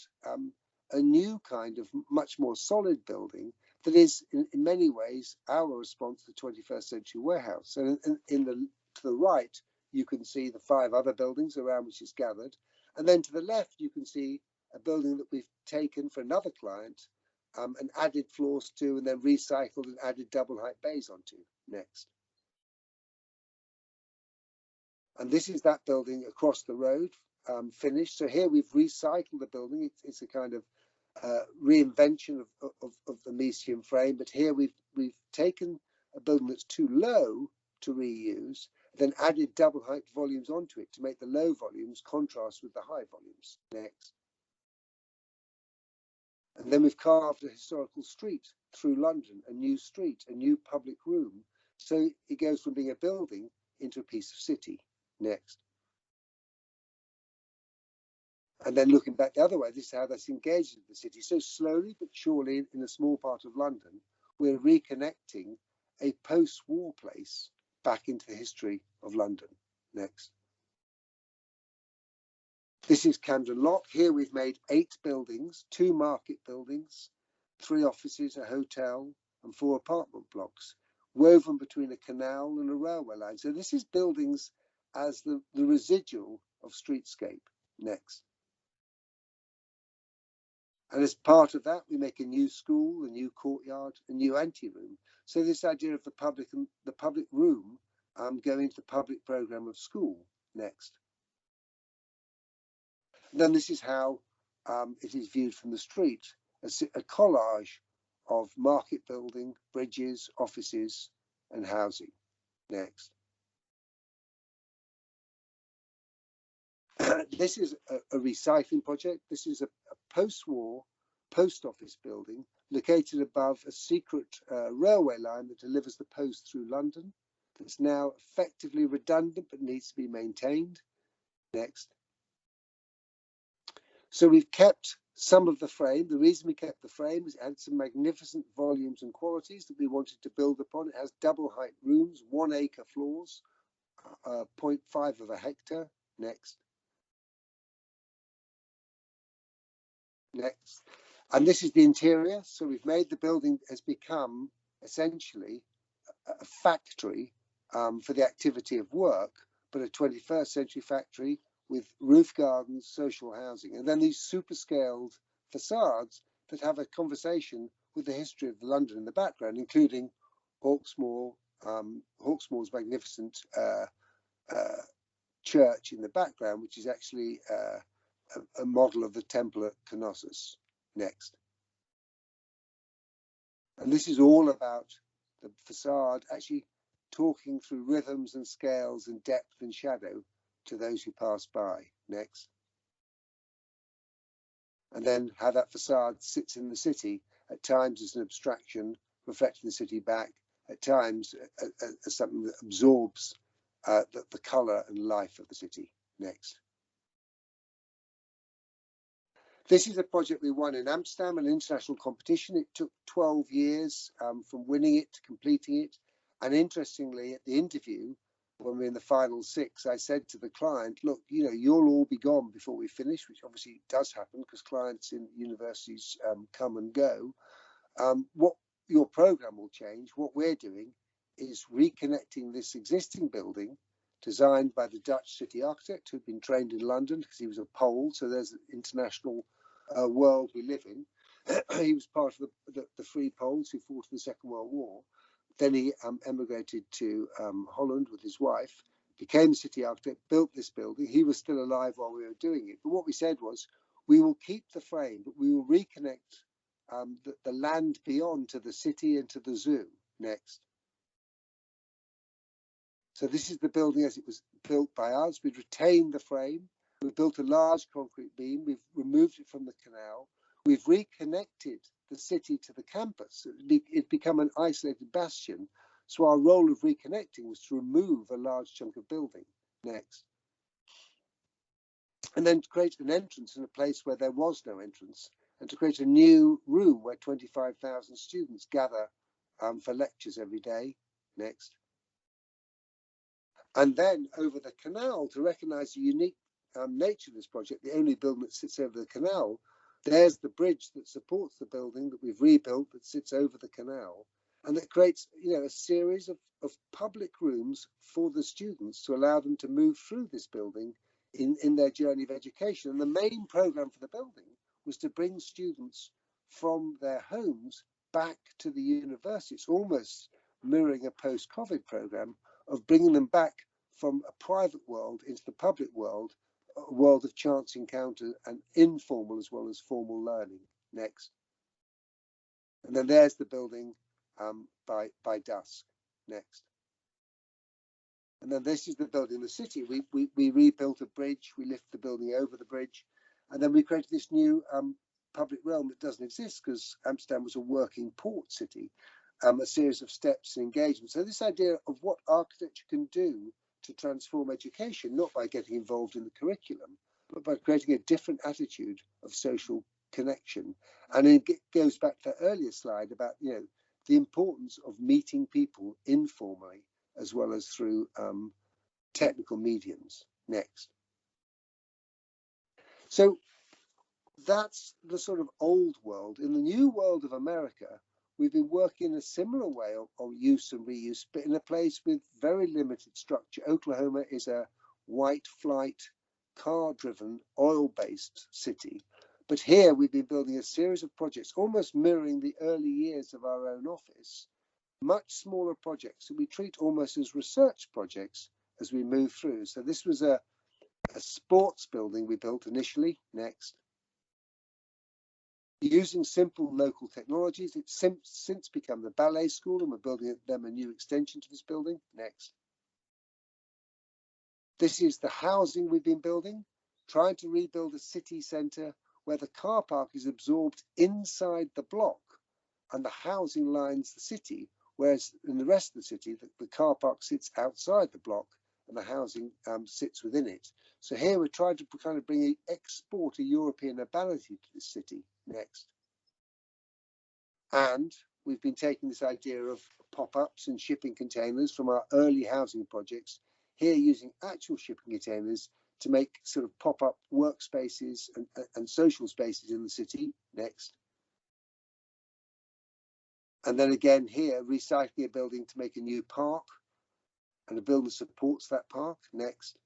a new kind of much more solid building that is in many ways our response to the 21st century warehouse. So to the right, you can see the 5 other buildings around which it's gathered. And then to the left, you can see a building that we've taken for another client and added floors to, and then recycled and added double height bays onto. Next. And this is that building across the road, finished. So here we've recycled the building. It's a kind of reinvention of the Mesium frame, but here we've taken a building that's too low to reuse, then added double height volumes onto it to make the low volumes contrast with the high volumes. Next. And then we've carved a historical street through London, a new street, a new public room. So it goes from being a building into a piece of city. Next. And then looking back the other way, this is how that's engaged with the city. So slowly but surely, in a small part of London, we're reconnecting a post-war place back into the history of London. Next. This is Camden Lock. Here we've made 8 buildings, 2 market buildings, 3 offices, a hotel, and 4 apartment blocks, woven between a canal and a railway line. So this is buildings as the residual of streetscape. Next. And as part of that, we make a new school, a new courtyard, a new anteroom. So this idea of the public room going into the public programme of school. Next. And then this is how it is viewed from the street, a collage of market building, bridges, offices, and housing. Next. This is a recycling project. This is a post-war post office building located above a secret railway line that delivers the post through London. It's now effectively redundant but needs to be maintained. Next. So we've kept some of the frame. The reason we kept the frame is it had some magnificent volumes and qualities that we wanted to build upon. It has double height rooms, 1 acre floors, 0.5 of a hectare. Next. Next. And this is the interior. So we've made the building has become essentially a factory for the activity of work, but a 21st century factory with roof gardens, social housing, and then these super scaled facades that have a conversation with the history of London in the background, including Hawksmoor's magnificent church in the background, which is actually a model of the temple at Knossos. Next. And this is all about the facade actually talking through rhythms and scales and depth and shadow to those who pass by. Next. And then how that facade sits in the city, at times as an abstraction, reflecting the city back, at times as something that absorbs the colour and life of the city. Next. This is a project we won in Amsterdam, an international competition. It took 12 years from winning it to completing it. And interestingly, at the interview, when we were in the final 6, I said to the client, look, you know, you'll all be gone before we finish, which obviously does happen because clients in universities come and go. What your program will change, what we're doing is reconnecting this existing building designed by the Dutch city architect who'd been trained in London because he was a Pole. So there's an international world we live in. He was part of the Free Poles who fought in the Second World War. Then he emigrated to Holland with his wife, became the city architect, built this building. He was still alive while we were doing it. But what we said was, we will keep the frame, but we will reconnect the land beyond to the city and to the zoo. Next. So this is the building as it was built by us. We've retained the frame. We've built a large concrete beam. We've removed it from the canal. We've reconnected the city to the campus. It'd become an isolated bastion. So our role of reconnecting was to remove a large chunk of building. Next. And then to create an entrance in a place where there was no entrance, and to create a new room where 25,000 students gather for lectures every day. Next. And then over the canal, to recognise the unique nature of this project, the only building that sits over the canal, there's the bridge that supports the building that we've rebuilt that sits over the canal, and that creates, you know, a series of public rooms for the students to allow them to move through this building in their journey of education. And the main programme for the building was to bring students from their homes back to the university. It's almost mirroring a post-COVID programme of bringing them back from a private world into the public world, a world of chance encounter and informal as well as formal learning. Next. And then there's the building by dusk. Next. And then this is the building in the city. We rebuilt a bridge, we lifted the building over the bridge, and then we created this new public realm that doesn't exist because Amsterdam was a working port city, a series of steps and engagements. So this idea of what architecture can do to transform education, not by getting involved in the curriculum, but by creating a different attitude of social connection. And it goes back to the earlier slide about, you know, the importance of meeting people informally as well as through technical mediums. Next. So that's the sort of old world. In the new world of America, we've been working in a similar way on use and reuse, but in a place with very limited structure. Oklahoma is a white flight, car-driven, oil-based city. But here we've been building a series of projects, almost mirroring the early years of our own office, much smaller projects that we treat almost as research projects as we move through. So this was a sports building we built initially. Next. Using simple local technologies, it's since become the ballet school, and we're building them a new extension to this building. Next. This is the housing we've been building, trying to rebuild a city centre where the car park is absorbed inside the block and the housing lines the city, whereas in the rest of the city, the car park sits outside the block and the housing sits within it. So here we're trying to kind of export a European urbanity to this city. Next. And we've been taking this idea of pop-ups and shipping containers from our early housing projects, here using actual shipping containers to make sort of pop-up workspaces and social spaces in the city. Next. And then again here, recycling a building to make a new park and a building supports that park. Next.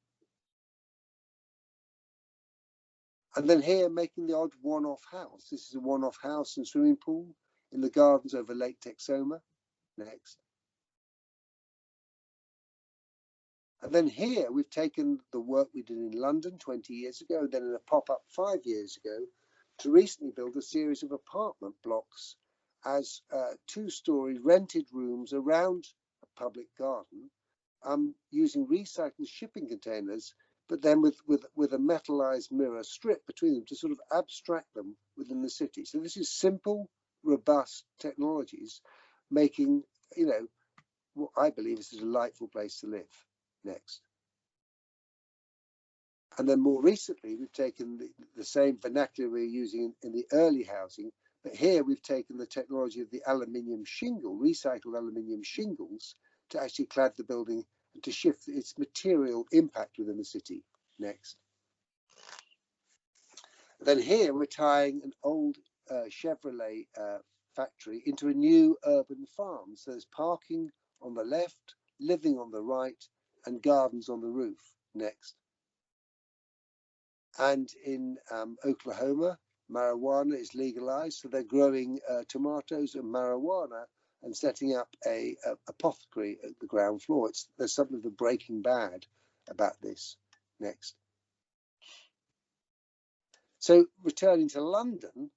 And then here, making the odd one-off house. This is a one-off house and swimming pool in the gardens over Lake Texoma. Next. And then here, we've taken the work we did in London 20 years ago, then in a pop-up 5 years ago, to recently build a series of apartment blocks as two-story rented rooms around a public garden, using recycled shipping containers, but then with a metallized mirror strip between them to sort of abstract them within the city. So this is simple, robust technologies, making, you know, what I believe is a delightful place to live. Next. And then more recently, we've taken the same vernacular we were using in the early housing, but here we've taken the technology of the aluminium shingle, recycled aluminium shingles, to actually clad the building and to shift its material impact within the city. Next. Then here we're tying an old Chevrolet factory into a new urban farm. So there's parking on the left, living on the right, and gardens on the roof. Next. And in Oklahoma, marijuana is legalized, so they're growing tomatoes and marijuana and setting up a apothecary at the ground floor. There's something of the Breaking Bad about this. Next. So returning to London,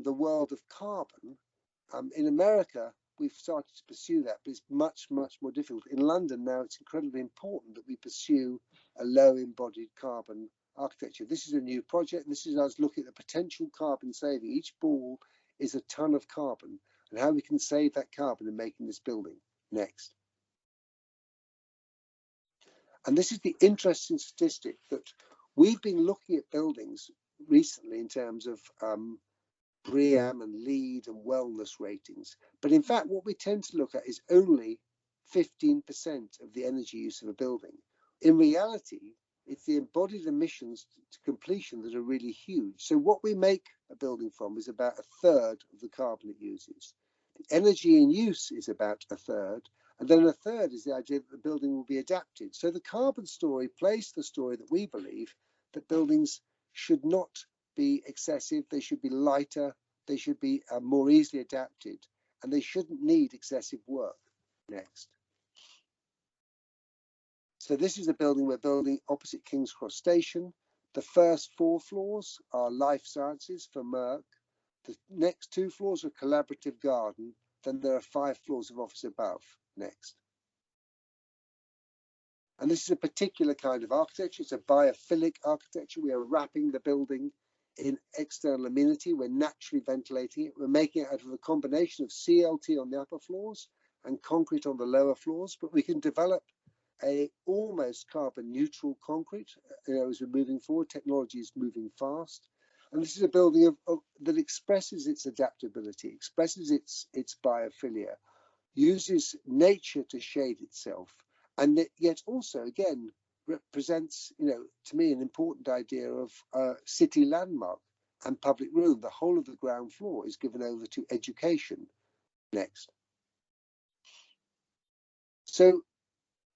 the world of carbon, in America, we've started to pursue that, but it's much, much more difficult. In London now, it's incredibly important that we pursue a low embodied carbon architecture. This is a new project. This is us looking at the potential carbon saving. Each ball is a ton of carbon, and how we can save that carbon in making this building. Next. And this is the interesting statistic that we've been looking at buildings recently in terms of BREEAM and LEED and wellness ratings. But in fact, what we tend to look at is only 15% of the energy use of a building. In reality, it's the embodied emissions to completion that are really huge. So what we make a building from is about a third of the carbon it uses. The energy in use is about a third, and then a third is the idea that the building will be adapted. So the carbon story plays the story that we believe that buildings should not be excessive, they should be lighter, they should be more easily adapted, and they shouldn't need excessive work. Next. So this is a building we're building opposite King's Cross Station. The first 4 floors are life sciences for Merck. The next 2 floors are collaborative garden. Then there are 5 floors of office above. Next. And this is a particular kind of architecture. It's a biophilic architecture. We are wrapping the building in external amenity. We're naturally ventilating it. We're making it out of a combination of CLT on the upper floors and concrete on the lower floors, but we can develop a almost carbon neutral concrete, as we're moving forward. Technology is moving fast. And this is a building that expresses its adaptability, expresses its biophilia, uses nature to shade itself, and yet also, again, represents, to me, an important idea of city landmark and public room. The whole of the ground floor is given over to education. Next. So,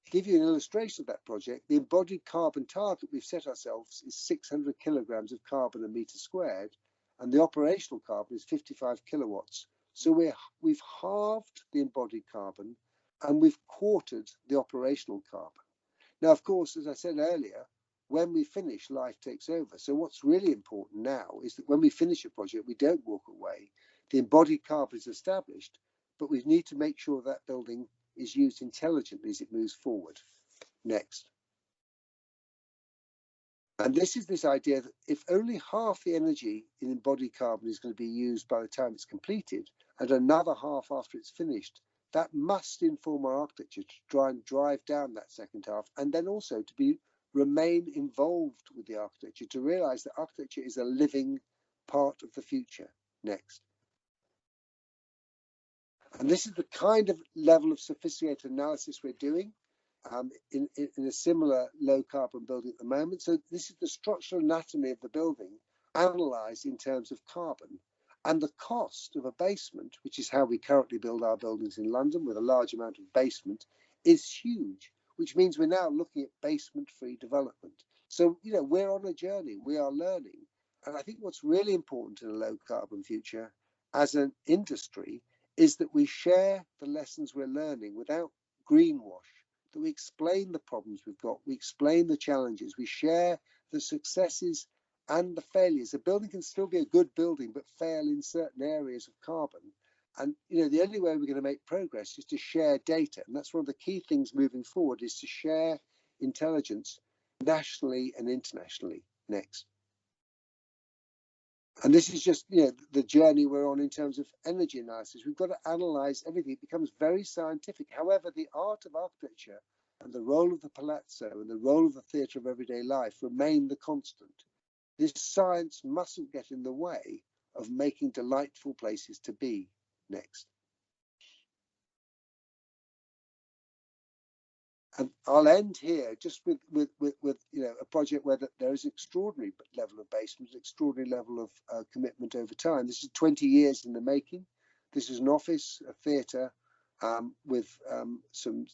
to give you an illustration of that project, the embodied carbon target we've set ourselves is 600 kilograms of carbon a meter squared, and the operational carbon is 55 kilowatts. So we've halved the embodied carbon, and we've quartered the operational carbon. Now, of course, as I said earlier, when we finish, life takes over. So what's really important now is that when we finish a project, we don't walk away. The embodied carbon is established, but we need to make sure that building is used intelligently as it moves forward. Next. And this is this idea that if only half the energy in embodied carbon is going to be used by the time it's completed, and another half after it's finished, that must inform our architecture to try and drive down that second half, and then also to remain involved with the architecture, to realize that architecture is a living part of the future. Next. And this is the kind of level of sophisticated analysis we're doing in a similar low carbon building at the moment. So this is the structural anatomy of the building analysed in terms of carbon. And the cost of a basement, which is how we currently build our buildings in London with a large amount of basement, is huge, which means we're now looking at basement-free development. So, we're on a journey, we are learning. And I think what's really important in a low carbon future as an industry is that we share the lessons we're learning without greenwash, that we explain the problems we've got, we explain the challenges, we share the successes and the failures. A building can still be a good building, but fail in certain areas of carbon. And the only way we're going to make progress is to share data. And that's one of the key things moving forward, is to share intelligence nationally and internationally. Next. And this is just the journey we're on in terms of energy analysis. We've got to analyze everything. It becomes very scientific. However, the art of architecture and the role of the palazzo and the role of the theatre of everyday life remain the constant. This science mustn't get in the way of making delightful places to be. Next. And I'll end here just with a project where there is an extraordinary level of basement, an extraordinary level of commitment over time. This is 20 years in the making. This is an office, a theatre, with some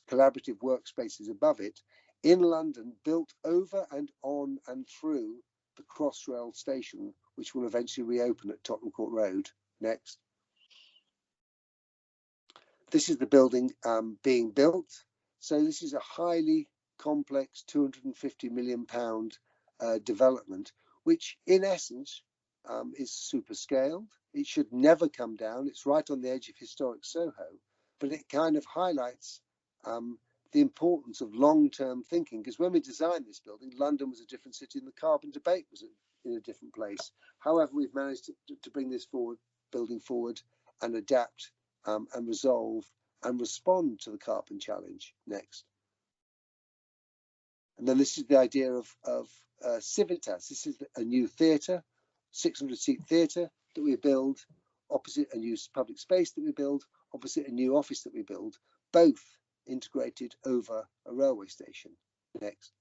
collaborative workspaces above it in London, built over and on and through the Crossrail station, which will eventually reopen at Tottenham Court Road. Next. This is the building being built. So this is a highly complex £250 million development, which in essence is super scaled. It should never come down. It's right on the edge of historic Soho, but it kind of highlights the importance of long-term thinking, because when we designed this building, London was a different city and the carbon debate was in a different place. However, we've managed to bring this building forward and adapt and resolve and respond to the carbon challenge. Next. And then this is the idea of Civitas. This is a new theatre, 600-seat theatre that we build opposite a new public space that we build, opposite a new office that we build, both integrated over a railway station. Next.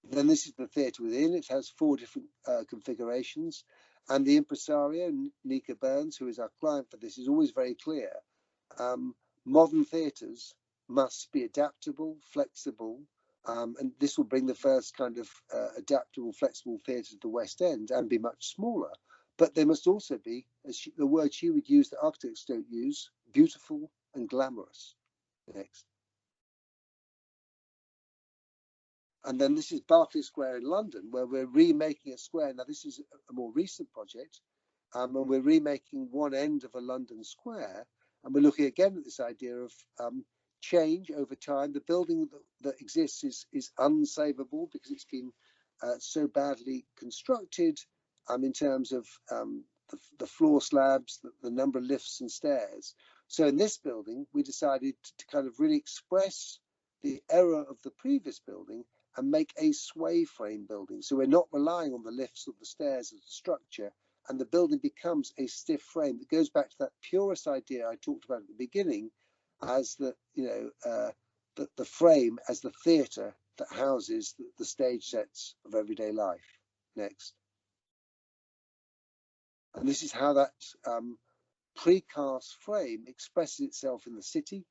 Then this is the theatre within. It has 4 different configurations. And the impresario, Nika Burns, who is our client for this, is always very clear. Modern theatres must be adaptable, flexible, and this will bring the first kind of adaptable, flexible theatre to the West End and be much smaller. But they must also be, the word she would use that architects don't use, beautiful and glamorous. Next. And then this is Barclays Square in London, where we're remaking a square. Now, this is a more recent project, and we're remaking one end of a London square, and we're looking again at this idea of change over time. The building that exists is unsavable because it's been so badly constructed in terms of the floor slabs, the number of lifts and stairs. So in this building, we decided to kind of really express the error of the previous building and make a sway frame building. So we're not relying on the lifts or the stairs as a structure, and the building becomes a stiff frame. It goes back to that purist idea I talked about at the beginning, as the frame as the theatre that houses the stage sets of everyday life. Next. And this is how that precast frame expresses itself in the city,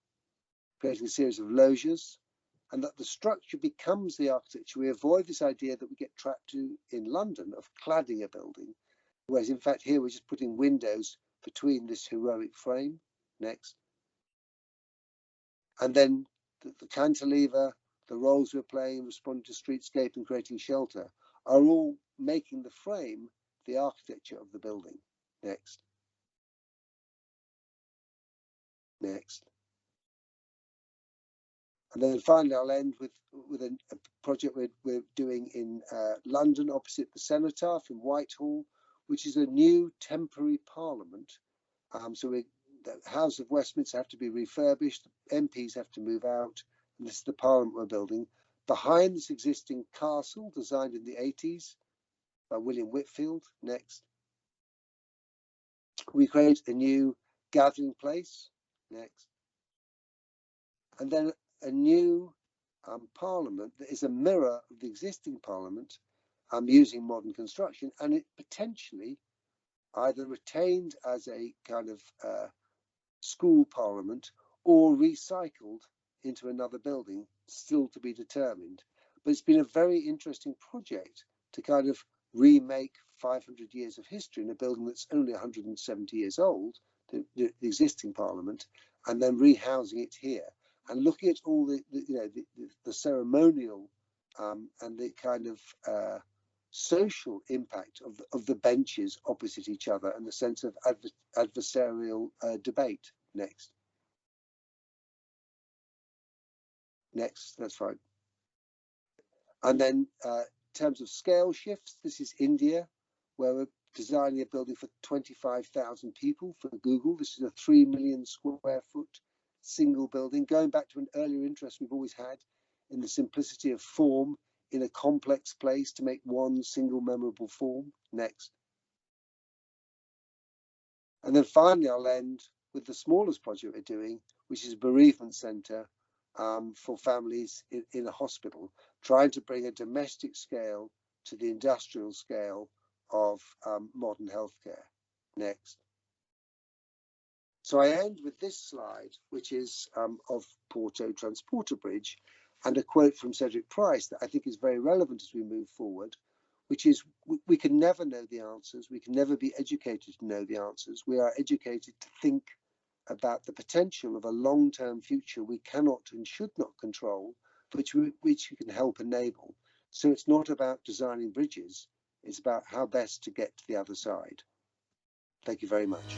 creating a series of loggias, and that the structure becomes the architecture. We avoid this idea that we get trapped to in London of cladding a building, whereas in fact here we're just putting windows between this heroic frame. Next. And then the cantilever, the roles we're playing, responding to streetscape and creating shelter, are all making the frame the architecture of the building. Next. Next. And then finally, I'll end with a project we're doing in London, opposite the Cenotaph in Whitehall, which is a new temporary parliament. So the House of Westminster have to be refurbished, MPs have to move out, and this is the parliament we're building. Behind this existing castle, designed in the 80s by William Whitfield. Next. We create a new gathering place. Next. And then a new parliament that is a mirror of the existing parliament using modern construction, and it potentially either retained as a kind of school parliament or recycled into another building, still to be determined. But it's been a very interesting project to kind of remake 500 years of history in a building that's only 170 years old, the existing Parliament, and then rehousing it here, and looking at all the ceremonial and the kind of social impact of the benches opposite each other and the sense of adversarial debate. Next, that's fine. And then in terms of scale shifts, this is India, where we're designing a building for 25,000 people for Google. This is a 3 million square foot single building, going back to an earlier interest we've always had in the simplicity of form in a complex place to make one single memorable form. Next. And then finally, I'll end with the smallest project we're doing, which is a bereavement centre for families in a hospital, trying to bring a domestic scale to the industrial scale of modern healthcare. Next. So I end with this slide, which is of Porto Transporter Bridge, and a quote from Cedric Price that I think is very relevant as we move forward, which is, we can never know the answers. We can never be educated to know the answers. We are educated to think about the potential of a long-term future we cannot and should not control, but which we can help enable. So it's not about designing bridges, it's about how best to get to the other side. Thank you very much.